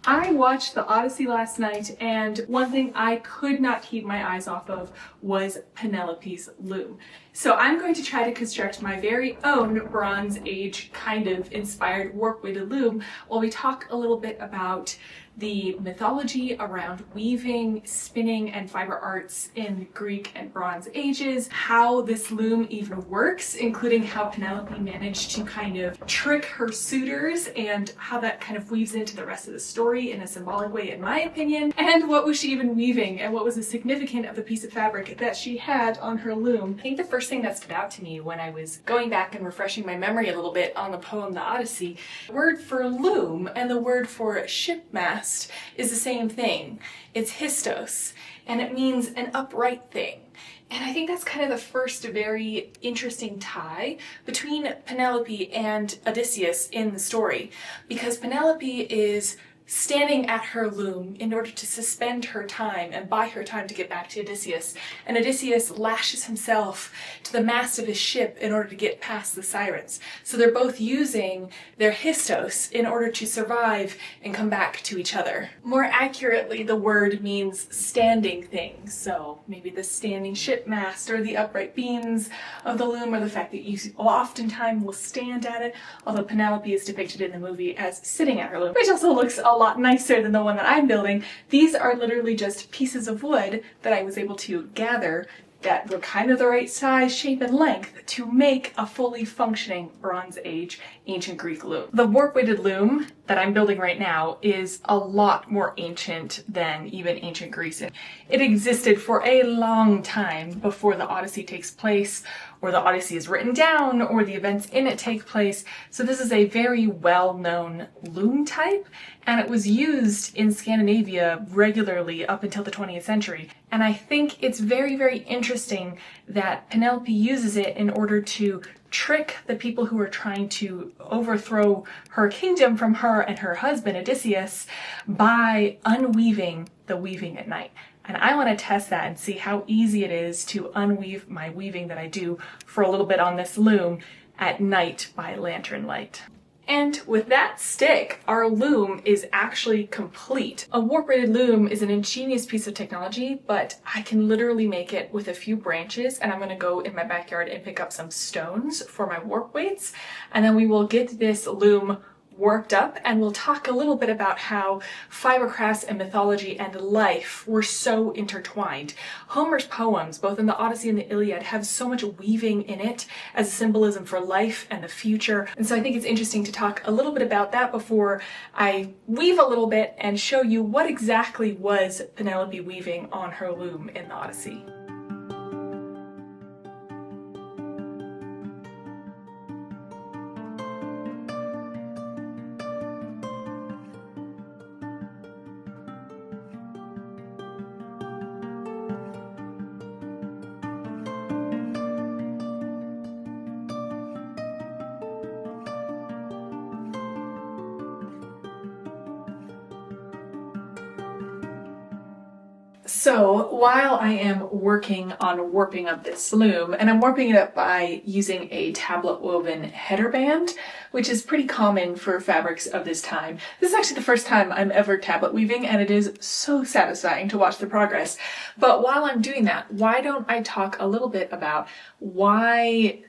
I watched the Odyssey last night, and one thing I could not keep my eyes off of was Penelope's loom. So I'm going to try to construct my very own Bronze Age kind of inspired warp-weighted loom while we talk a little bit about the mythology around weaving, spinning, and fiber arts in Greek and Bronze Ages, how this loom even works, including how Penelope managed to kind of trick her suitors and how that kind of weaves into the rest of the story in a symbolic way, in my opinion, and what was she even weaving and what was the significance of the piece of fabric that she had on her loom. I think the first thing that stood out to me when I was going back and refreshing my memory a little bit on the poem The Odyssey, the word for loom and the word for ship mast is the same thing. It's histos, and it means an upright thing. And I think that's kind of the first very interesting tie between Penelope and Odysseus in the story, because Penelope is standing at her loom in order to suspend her time and buy her time to get back to Odysseus, and Odysseus lashes himself to the mast of his ship in order to get past the sirens. So they're both using their histos in order to survive and come back to each other. More accurately, the word means standing thing, so maybe the standing ship mast or the upright beams of the loom, or the fact that you oftentimes will stand at it, although Penelope is depicted in the movie as sitting at her loom, which also looks a lot nicer than the one that I'm building. These are literally just pieces of wood that I was able to gather that were kind of the right size, shape, and length to make a fully functioning Bronze Age ancient Greek loom. The warp-weighted loom that I'm building right now is a lot more ancient than even ancient Greece. It existed for a long time before the Odyssey takes place, or the Odyssey is written down, or the events in it take place. So this is a very well-known loom type, and it was used in Scandinavia regularly up until the 20th century. And I think it's very, very interesting that Penelope uses it in order to trick the people who are trying to overthrow her kingdom from her and her husband Odysseus by unweaving the weaving at night. And I want to test that and see how easy it is to unweave my weaving that I do for a little bit on this loom at night by lantern light. And with that stick, our loom is actually complete. A warp-weighted loom is an ingenious piece of technology, but I can literally make it with a few branches, and I'm gonna go in my backyard and pick up some stones for my warp weights, and then we will get this loom worked up, and we'll talk a little bit about how fiber crafts and mythology and life were so intertwined. Homer's poems, both in the Odyssey and the Iliad, have so much weaving in it as a symbolism for life and the future. And so I think it's interesting to talk a little bit about that before I weave a little bit and show you what exactly was Penelope weaving on her loom in the Odyssey. So while I am working on warping up this loom, and I'm warping it up by using a tablet woven header band, which is pretty common for fabrics of this time. This is actually the first time I'm ever tablet weaving, and it is so satisfying to watch the progress. But while I'm doing that, why don't I talk a little bit about why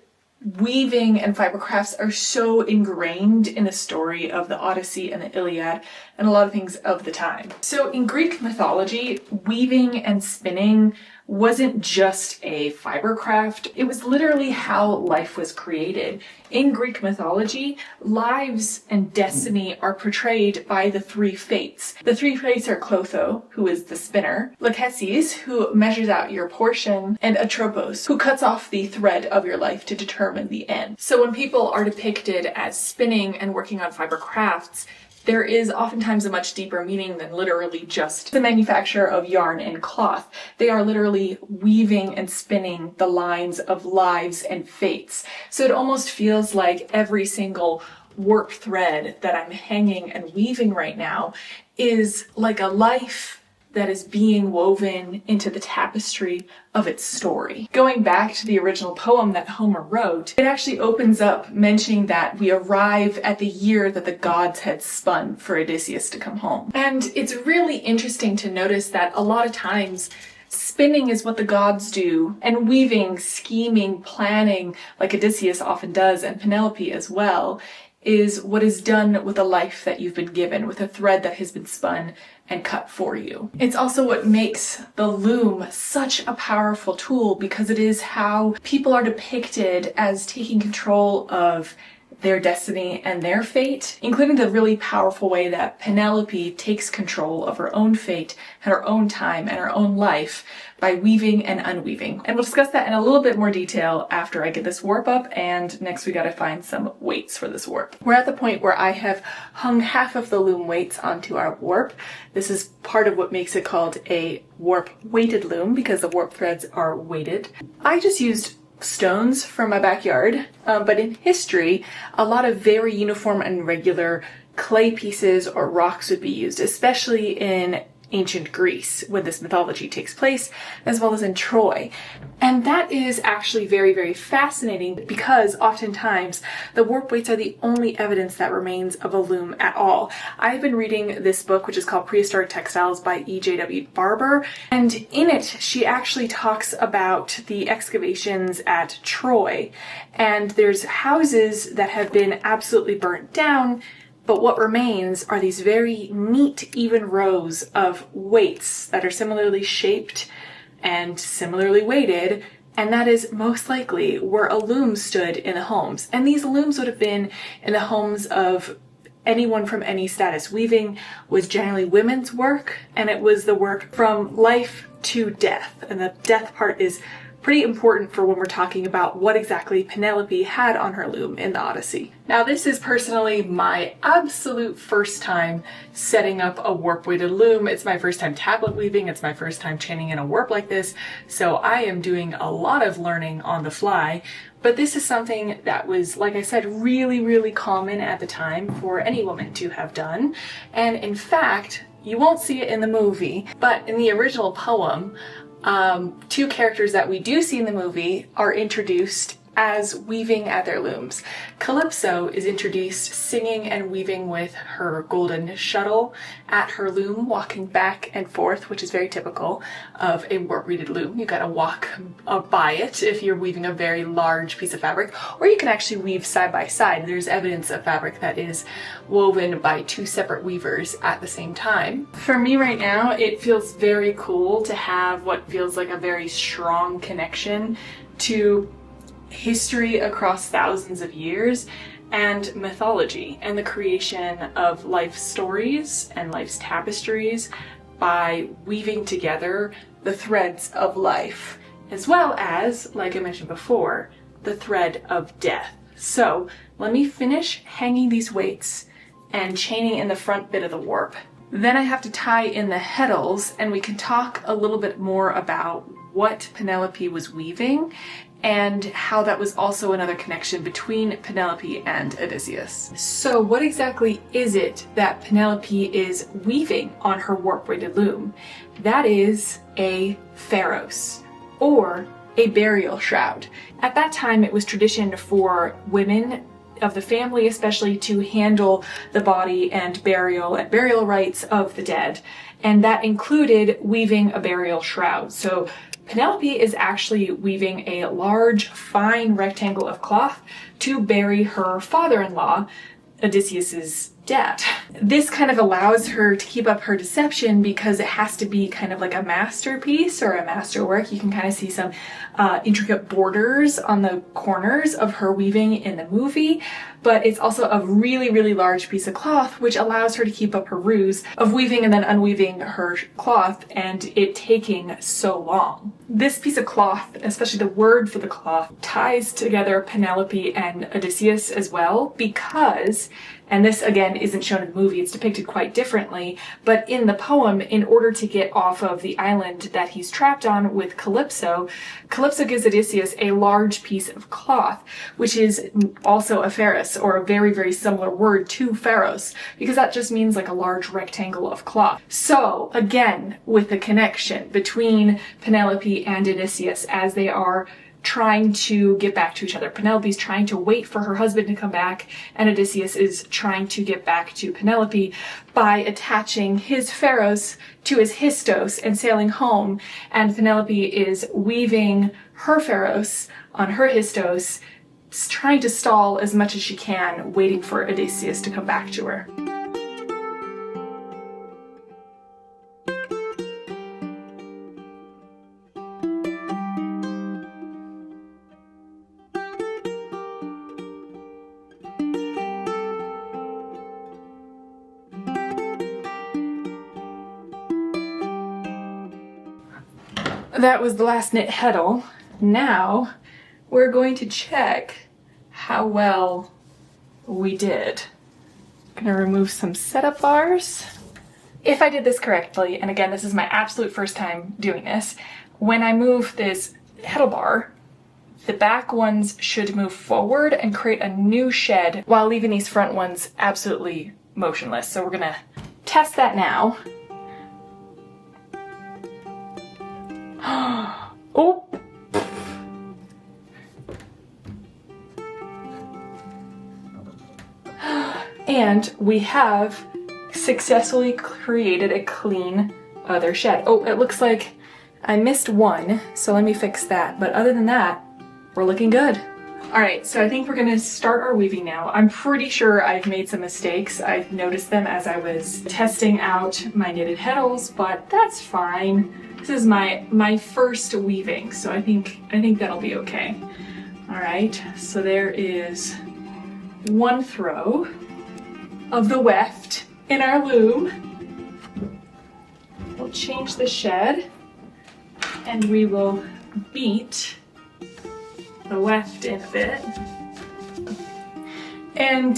weaving and fiber crafts are so ingrained in the story of the Odyssey and the Iliad and a lot of things of the time. So in Greek mythology, weaving and spinning wasn't just a fiber craft, it was literally how life was created. In Greek mythology, lives and destiny are portrayed by the three fates. The three fates are Clotho, who is the spinner, Lachesis, who measures out your portion, and Atropos, who cuts off the thread of your life to determine the end. So when people are depicted as spinning and working on fiber crafts, there is oftentimes a much deeper meaning than literally just the manufacture of yarn and cloth. They are literally weaving and spinning the lines of lives and fates. So it almost feels like every single warp thread that I'm hanging and weaving right now is like a life that is being woven into the tapestry of its story. Going back to the original poem that Homer wrote, it actually opens up mentioning that we arrive at the year that the gods had spun for Odysseus to come home. And it's really interesting to notice that a lot of times spinning is what the gods do, and weaving, scheming, planning, like Odysseus often does, and Penelope as well, is what is done with a life that you've been given, with a thread that has been spun and cut for you. It's also what makes the loom such a powerful tool, because it is how people are depicted as taking control of their destiny and their fate, including the really powerful way that Penelope takes control of her own fate and her own time and her own life by weaving and unweaving. And we'll discuss that in a little bit more detail after I get this warp up, and next we gotta find some weights for this warp. We're at the point where I have hung half of the loom weights onto our warp. This is part of what makes it called a warp weighted loom, because the warp threads are weighted. I just used stones from my backyard, but in history, a lot of very uniform and regular clay pieces or rocks would be used, especially in ancient Greece when this mythology takes place, as well as in Troy. And that is actually very, very fascinating, because oftentimes the warp weights are the only evidence that remains of a loom at all. I've been reading this book, which is called Prehistoric Textiles by E.J.W. Barber, and in it she actually talks about the excavations at Troy, and there's houses that have been absolutely burnt down, but what remains are these very neat, even rows of weights that are similarly shaped and similarly weighted, and that is most likely where a loom stood in the homes. And these looms would have been in the homes of anyone from any status. Weaving was generally women's work, and it was the work from life to death. And the death part is pretty important for when we're talking about what exactly Penelope had on her loom in the Odyssey. Now, this is personally my absolute first time setting up a warp weighted loom. It's my first time tablet weaving. It's my first time chaining in a warp like this. So I am doing a lot of learning on the fly. But this is something that was, like I said, really, really common at the time for any woman to have done. And in fact, you won't see it in the movie, but in the original poem, two characters that we do see in the movie are introduced as weaving at their looms. Calypso is introduced singing and weaving with her golden shuttle at her loom, walking back and forth, which is very typical of a warp-weighted loom. You gotta walk by it if you're weaving a very large piece of fabric, or you can actually weave side by side. There's evidence of fabric that is woven by two separate weavers at the same time. For me right now, it feels very cool to have what feels like a very strong connection to history across thousands of years and mythology and the creation of life stories and life's tapestries by weaving together the threads of life, as well as, like I mentioned before, the thread of death. So let me finish hanging these weights and chaining in the front bit of the warp. Then I have to tie in the heddles, and we can talk a little bit more about what Penelope was weaving and how that was also another connection between Penelope and Odysseus. So what exactly is it that Penelope is weaving on her warp-weighted loom? That is a pharos, or a burial shroud. At that time, it was tradition for women of the family especially to handle the body and burial rites of the dead, and that included weaving a burial shroud. So Penelope is actually weaving a large, fine rectangle of cloth to bury her father-in-law, Odysseus's dad. This kind of allows her to keep up her deception because it has to be kind of like a masterpiece or a masterwork. You can kind of see some intricate borders on the corners of her weaving in the movie, but it's also a really, really large piece of cloth, which allows her to keep up her ruse of weaving and then unweaving her cloth and it taking so long. This piece of cloth, especially the word for the cloth, ties together Penelope and Odysseus as well, because And this again isn't shown in the movie, it's depicted quite differently, but in the poem, in order to get off of the island that he's trapped on with Calypso, Calypso gives Odysseus a large piece of cloth, which is also a pharos, or a very, very similar word to pharos, because that just means like a large rectangle of cloth. So again, with the connection between Penelope and Odysseus as they are trying to get back to each other. Penelope's trying to wait for her husband to come back, and Odysseus is trying to get back to Penelope by attaching his pharos to his histos and sailing home, and Penelope is weaving her pharos on her histos, trying to stall as much as she can, waiting for Odysseus to come back to her. That was the last knit heddle. Now we're going to check how well we did. I'm gonna remove some setup bars. If I did this correctly, and again, this is my absolute first time doing this, when I move this heddle bar, the back ones should move forward and create a new shed while leaving these front ones absolutely motionless. So we're gonna test that now. Oh! And we have successfully created a clean other shed. Oh, it looks like I missed one, so let me fix that. But other than that, we're looking good. All right, so I think we're gonna start our weaving now. I'm pretty sure I've made some mistakes. I've noticed them as I was testing out my knitted heddles, but that's fine. This is my first weaving, so I think that'll be okay. All right, so there is one throw of the weft in our loom. We'll change the shed and we will beat the weft in a bit. And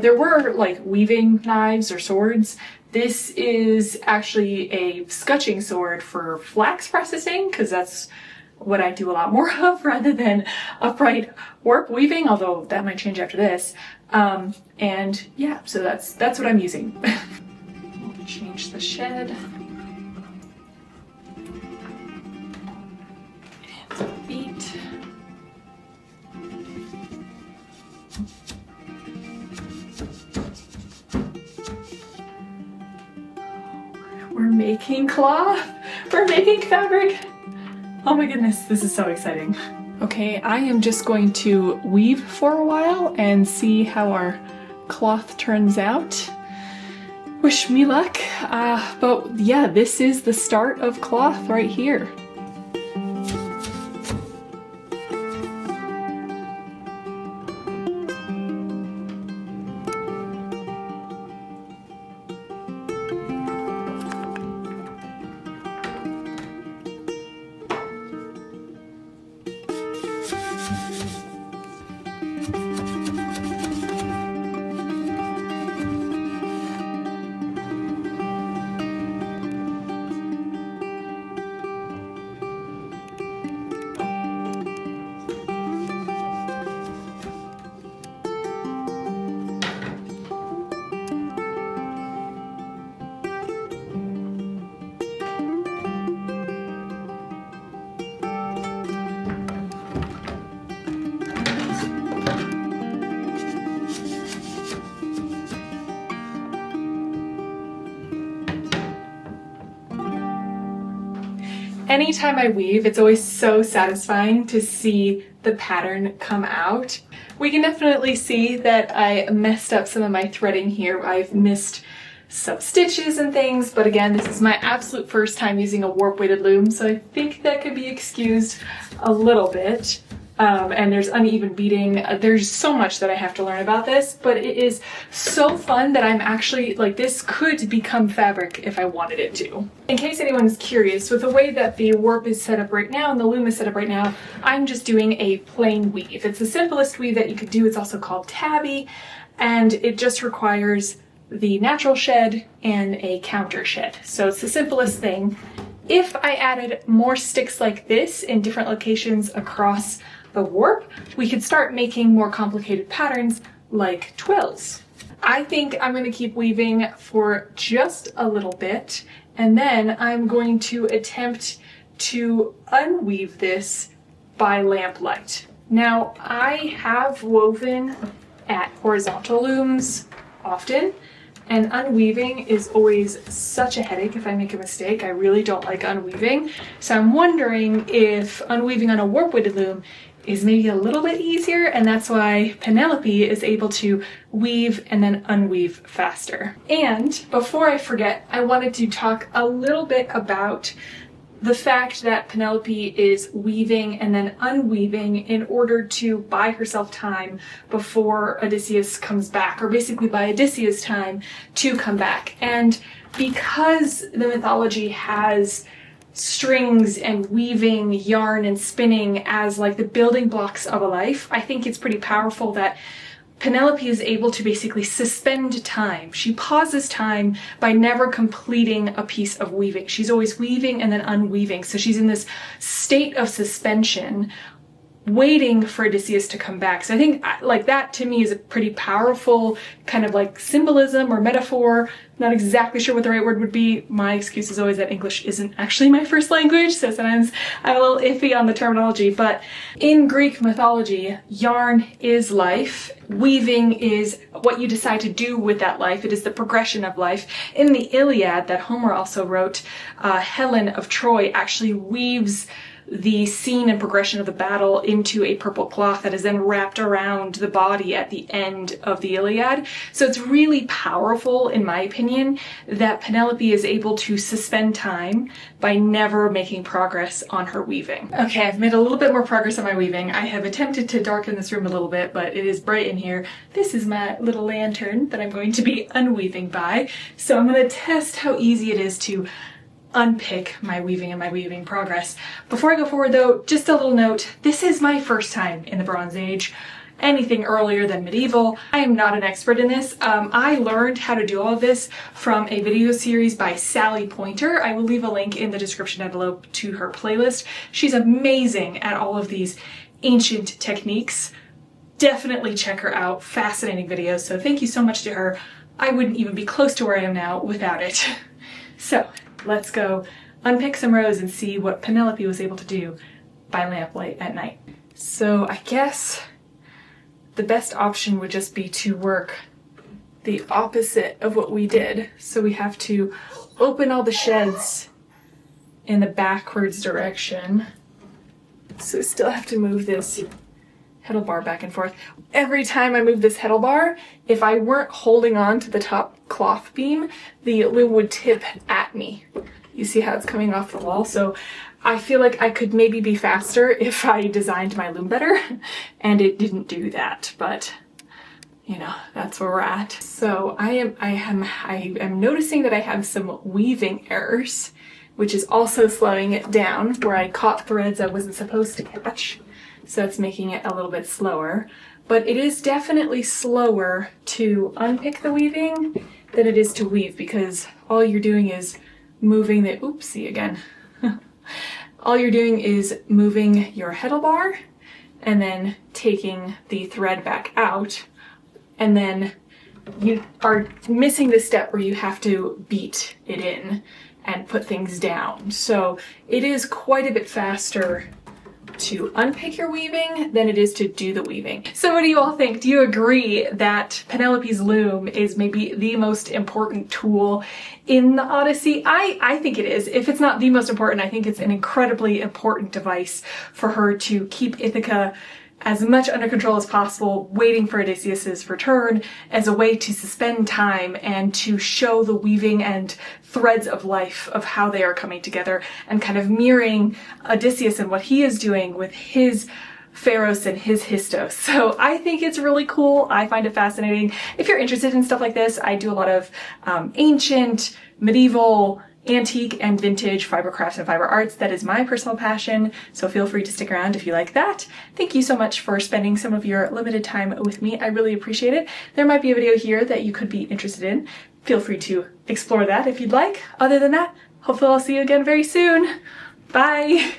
there were like weaving knives or swords. This is actually a scutching sword for flax processing, because that's what I do a lot more of rather than upright warp weaving, although that might change after this. And yeah, so that's what I'm using. We'll change the shed. And beat. We're making cloth. We're making fabric. Oh my goodness, this is so exciting. Okay, I am just going to weave for a while and see how our cloth turns out. Wish me luck. But yeah, this is the start of cloth right here. Anytime I weave, it's always so satisfying to see the pattern come out. We can definitely see that I messed up some of my threading here. I've missed some stitches and things, but again, this is my absolute first time using a warp weighted loom, so I think that could be excused a little bit. And there's uneven beading. There's so much that I have to learn about this, but it is so fun that I'm actually, like, this could become fabric if I wanted it to. In case anyone's curious, with the way that the warp is set up right now and the loom is set up right now, I'm just doing a plain weave. It's the simplest weave that you could do. It's also called tabby. and it just requires the natural shed and a counter shed. So it's the simplest thing. If I added more sticks like this in different locations across the warp, we could start making more complicated patterns like twills. I think I'm going to keep weaving for just a little bit, and then I'm going to attempt to unweave this by lamplight. Now, I have woven at horizontal looms often, and unweaving is always such a headache if I make a mistake. I really don't like unweaving. So I'm wondering if unweaving on a warp-weighted loom is maybe a little bit easier, and that's why Penelope is able to weave and then unweave faster. And before I forget, I wanted to talk a little bit about the fact that Penelope is weaving and then unweaving in order to buy herself time before Odysseus comes back, or basically buy Odysseus time to come back. And because the mythology has strings and weaving, yarn and spinning as like the building blocks of a life, I think it's pretty powerful that Penelope is able to basically suspend time. She pauses time by never completing a piece of weaving. She's always weaving and then unweaving. So she's in this state of suspension, waiting for Odysseus to come back. So I think like that to me is a pretty powerful kind of like symbolism or metaphor. Not exactly sure what the right word would be. My excuse is always that English isn't actually my first language, so sometimes I'm a little iffy on the terminology. But in Greek mythology, yarn is life. Weaving is what you decide to do with that life. It is the progression of life. In the Iliad that Homer also wrote, Helen of Troy actually weaves the scene and progression of the battle into a purple cloth that is then wrapped around the body at the end of the Iliad. So it's really powerful, in my opinion, that Penelope is able to suspend time by never making progress on her weaving. Okay, I've made a little bit more progress on my weaving. I have attempted to darken this room a little bit, but it is bright in here. This is my little lantern that I'm going to be unweaving by. So I'm going to test how easy it is to unpick my weaving and my weaving progress. Before I go forward though, just a little note, this is my first time in the Bronze Age. Anything earlier than medieval. I am not an expert in this. I learned how to do all of this from a video series by Sally Pointer. I will leave a link in the description envelope to her playlist. She's amazing at all of these ancient techniques. Definitely check her out. Fascinating videos. So thank you so much to her. I wouldn't even be close to where I am now without it. So let's go unpick some rows and see what Penelope was able to do by lamplight at night. So I guess the best option would just be to work the opposite of what we did. So we have to open all the sheds in the backwards direction. So we still have to move this heddle bar back and forth. Every time I move this heddle bar, if I weren't holding on to the top cloth beam, the loom would tip at me. You see how it's coming off the wall? So I feel like I could maybe be faster if I designed my loom better, and it didn't do that, but you know, that's where we're at. So I am noticing that I have some weaving errors, which is also slowing it down, where I caught threads I wasn't supposed to catch. So it's making it a little bit slower, but it is definitely slower to unpick the weaving than it is to weave, because all you're doing is moving the, oopsie again. All you're doing is moving your heddle bar and then taking the thread back out, and then you are missing the step where you have to beat it in and put things down. So it is quite a bit faster to unpick your weaving than it is to do the weaving. So what do you all think? Do you agree that Penelope's loom is maybe the most important tool in the Odyssey? I think it is. If it's not the most important, I think it's an incredibly important device for her to keep Ithaca as much under control as possible, waiting for Odysseus's return as a way to suspend time and to show the weaving and threads of life of how they are coming together, and kind of mirroring Odysseus and what he is doing with his Pharos and his Histos. So I think it's really cool. I find it fascinating. If you're interested in stuff like this, I do a lot of ancient, medieval, antique and vintage fiber crafts and fiber arts. That is my personal passion, so feel free to stick around if you like that. Thank you so much for spending some of your limited time with me. I really appreciate it. There might be a video here that you could be interested in. Feel free to explore that if you'd like. Other than that, hopefully I'll see you again very soon. Bye!